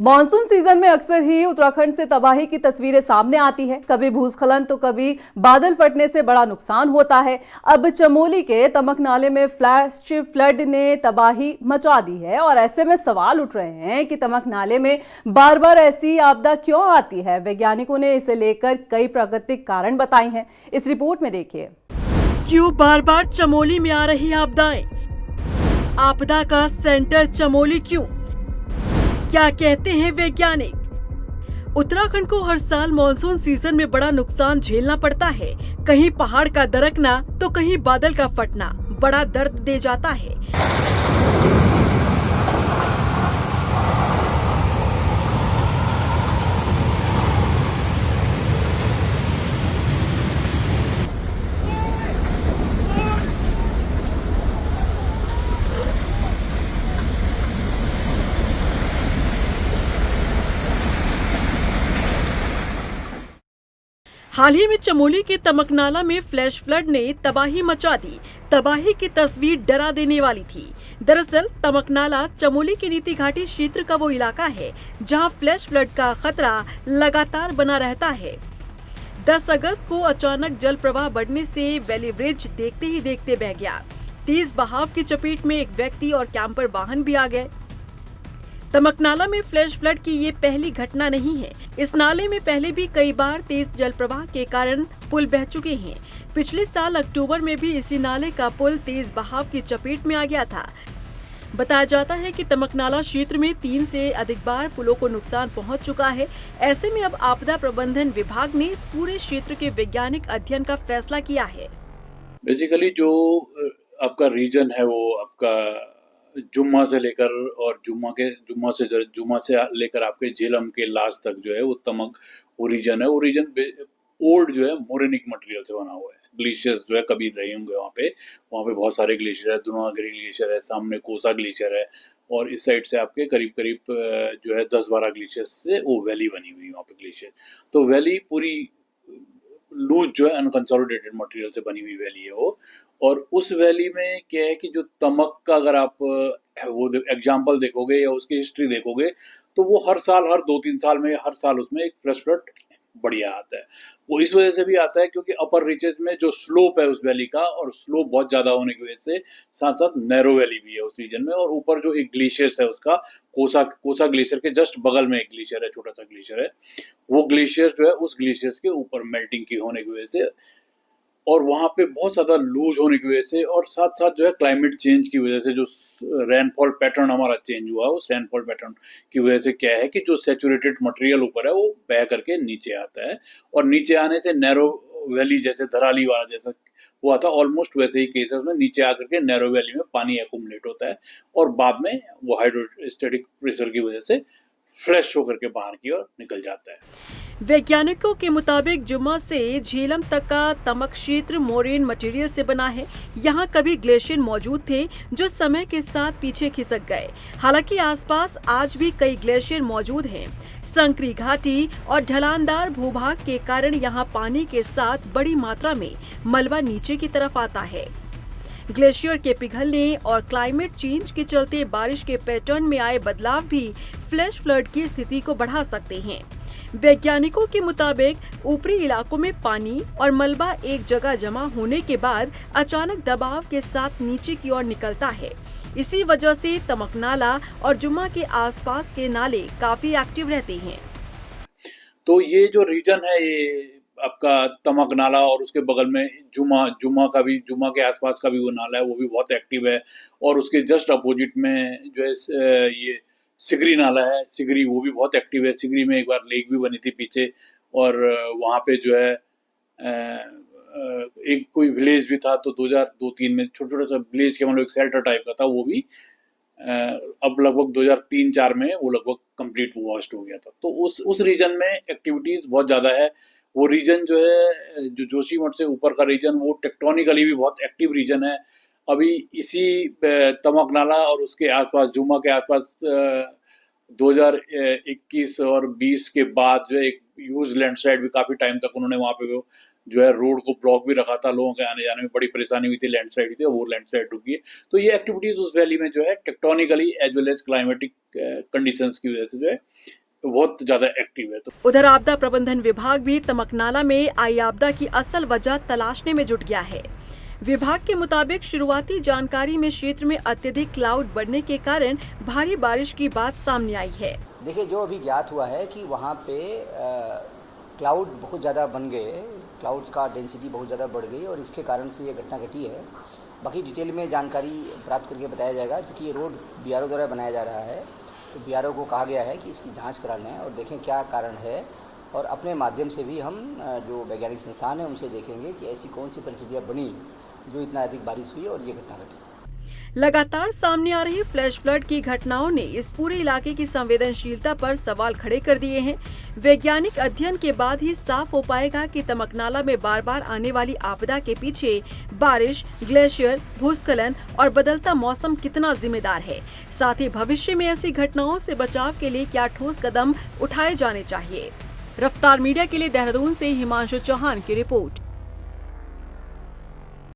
Monsoon season में अक्सर ही उत्तराखंड से तबाही की तस्वीरें सामने आती है। कभी भूस्खलन तो कभी बादल फटने से बड़ा नुकसान होता है। अब चमोली के तमक नाले में फ्लैश फ्लड ने तबाही मचा दी है और ऐसे में सवाल उठ रहे हैं कि तमक नाले में बार बार ऐसी आपदा क्यों आती है। वैज्ञानिकों ने इसे लेकर कई प्राकृतिक कारण बताए हैं। इस रिपोर्ट में देखिए। क्यों बार बार चमोली में आ रही आपदाएं? आपदा का सेंटर चमोली क्यों? क्या कहते हैं वैज्ञानिक? उत्तराखंड को हर साल मानसून सीजन में बड़ा नुकसान झेलना पड़ता है। कहीं पहाड़ का दरकना तो कहीं बादल का फटना बड़ा दर्द दे जाता है। हाल ही में चमोली के तमकनाला में फ्लैश फ्लड ने तबाही मचा दी। तबाही की तस्वीर डरा देने वाली थी। दरअसल तमकनाला चमोली की नीति घाटी क्षेत्र का वो इलाका है जहां फ्लैश फ्लड का खतरा लगातार बना रहता है। 10 अगस्त को अचानक जल प्रवाह बढ़ने से वैली ब्रिज देखते ही देखते बह गया। तेज बहाव की चपेट में एक व्यक्ति और कैंपर वाहन भी आ गए। तमकनाला में फ्लैश फ्लड की ये पहली घटना नहीं है। इस नाले में पहले भी कई बार तेज जल प्रवाह के कारण पुल बह चुके हैं। पिछले साल अक्टूबर में भी इसी नाले का पुल तेज बहाव की चपेट में आ गया था। बताया जाता है कि तमकनाला क्षेत्र में 3 से अधिक बार पुलों को नुकसान पहुंच चुका है। ऐसे में अब आपदा प्रबंधन विभाग ने इस पूरे क्षेत्र के वैज्ञानिक अध्ययन का फैसला किया है। बेसिकली जो आपका रीजन है वो आपका जुम्मा से लेकर और जुम्मा से लेकर आपके झेलम के लास्ट तक जो है वो तमक वो रीजन है। वो रीजन ओल्ड जो है मोरेनिक मटेरियल से बना हुआ है। ग्लेशियर्स जो है कभी रहे होंगे वहाँ पे बहुत सारे ग्लेशियर है। द्रोणागिरी ग्लेशियर है, सामने कोसा ग्लेशियर है और इस साइड से आपके करीब करीब जो है 10-12 ग्लेशियर्स से वो वैली बनी हुई है वहाँ पे ग्लेशियर। तो वैली पूरी लूज जो है अनकंसोलिडेटेड मटेरियल से बनी हुई वैली है वो। और उस वैली में क्या है कि जो तमक का अगर आप वो एग्जाम्पल देखोगे या उसकी हिस्ट्री देखोगे तो वो हर साल, हर 2-3 साल में हर साल उसमें एक फ्लैश फ्लड बढ़िया आता है। वो इस वजह से भी आता है क्योंकि अपर रीचेज में जो स्लोप है उस वैली का, और स्लोप बहुत ज़्यादा होने की वजह से साथ साथ नैरो वैली भी है उस रीजन में। और ऊपर जो एक ग्लेशियर्स है उसका कोसा ग्लेशियर के जस्ट बगल में एक ग्लेशियर है, छोटा सा ग्लेशियर है। वो ग्लेशियर जो है उस ग्लेशियर्स के ऊपर मेल्टिंग की होने की वजह से और वहाँ पे बहुत ज़्यादा लूज होने की वजह से और साथ साथ जो है क्लाइमेट चेंज की वजह से जो रेनफॉल पैटर्न हमारा चेंज हुआ, उस रेनफॉल पैटर्न की वजह से क्या है कि जो सैचुरेटेड मटेरियल ऊपर है वो बह करके नीचे आता है और नीचे आने से नैरो वैली जैसे धराली वाला जैसा हुआ था, ऑलमोस्ट वैसे ही केसेस में नीचे आकर के नैरो वैली में पानी एक्यूमुलेट होता है और बाद में वो हाइड्रोस्टैटिक प्रेशर की वजह से फ्लैश होकर के बाहर की ओर निकल जाता है। वैज्ञानिकों के मुताबिक जुम्मा से झेलम तक का तमक क्षेत्र मोरेन मटेरियल से बना है। यहाँ कभी ग्लेशियर मौजूद थे जो समय के साथ पीछे खिसक गए। हालांकि आसपास आज भी कई ग्लेशियर मौजूद हैं। संकरी घाटी और ढलानदार भूभाग के कारण यहाँ पानी के साथ बड़ी मात्रा में मलबा नीचे की तरफ आता है। ग्लेशियर के पिघलने और क्लाइमेट चेंज के चलते बारिश के पैटर्न में आए बदलाव भी फ्लैश फ्लड की स्थिति को बढ़ा सकते हैं। वैज्ञानिकों के मुताबिक ऊपरी इलाकों में पानी और मलबा एक जगह जमा होने के बाद अचानक दबाव के साथ नीचे की ओर निकलता है। इसी वजह से तमकनाला और जुम्मा के आसपास के नाले काफी एक्टिव रहते हैं। तो ये जो रीजन है ये आपका तमक नाला और उसके बगल में जुम्मा के आसपास का भी वो नाला है, वो भी बहुत एक्टिव है। और उसके जस्ट अपोजिट में जो है ये सिगरी नाला है, सिगरी वो भी बहुत एक्टिव है। सिगरी में एक बार लेक भी बनी थी पीछे और वहाँ पे जो है एक कोई विलेज भी था, तो 2002-3 में छोटा सा विलेज के मतलब एक शेल्टर टाइप का था, वो भी अब लगभग 2003-4 में वो लगभग कंप्लीट वॉश्ड हो गया था। तो उस रीजन में एक्टिविटीज बहुत ज़्यादा है। वो रीजन जो है जो जोशीमठ से ऊपर का रीजन वो टेक्टोनिकली भी बहुत एक्टिव रीजन है। अभी इसी तमकनाला और उसके आसपास जुम्मा के आसपास 2021 और 20 के बाद जो है एक ह्यूज लैंडस्लाइड भी काफ़ी टाइम तक उन्होंने वहाँ पे जो है रोड को ब्लॉक भी रखा था, लोगों के आने जाने में बड़ी परेशानी हुई थी, लैंडस्लाइड हुई थी, वो लैंडस्लाइड रुकी है। तो ये एक्टिविटीज उस वैली में जो है tectonically as well as climatic conditions की वजह से जो है बहुत ज्यादा एक्टिव है। तो उधर आपदा प्रबंधन विभाग भी तमकनाला में आई आपदा की असल वजह तलाशने में जुट गया है। विभाग के मुताबिक शुरुआती जानकारी में क्षेत्र में अत्यधिक क्लाउड बढ़ने के कारण भारी बारिश की बात सामने आई है। देखिए, जो अभी ज्ञात हुआ है कि वहाँ पे क्लाउड बहुत ज़्यादा बन गए, क्लाउड का डेंसिटी बहुत ज़्यादा बढ़ गई और इसके कारण से ये घटना घटी है। बाकी डिटेल में जानकारी प्राप्त करके बताया जाएगा, क्योंकि ये रोड बीआरओ द्वारा बनाया जा रहा है। तो बीआरओ को कहा गया है कि इसकी जांच करा लें और देखें क्या कारण है, और अपने माध्यम से भी हम जो वैज्ञानिक संस्थान है उनसे देखेंगे कि ऐसी कौन सी परिस्थितियाँ बनी जो इतना अधिक बारिश हुई और ये घटना घटी। लगातार सामने आ रही फ्लैश फ्लड की घटनाओं ने इस पूरे इलाके की संवेदनशीलता पर सवाल खड़े कर दिए हैं। वैज्ञानिक अध्ययन के बाद ही साफ हो पाएगा कि तमकनाला में बार बार आने वाली आपदा के पीछे बारिश, ग्लेशियर, भूस्खलन और बदलता मौसम कितना जिम्मेदार है। साथ ही भविष्य में ऐसी घटनाओं से बचाव के लिए क्या ठोस कदम उठाए जाने चाहिए। रफ्तार मीडिया के लिए देहरादून से हिमांशु चौहान की रिपोर्ट।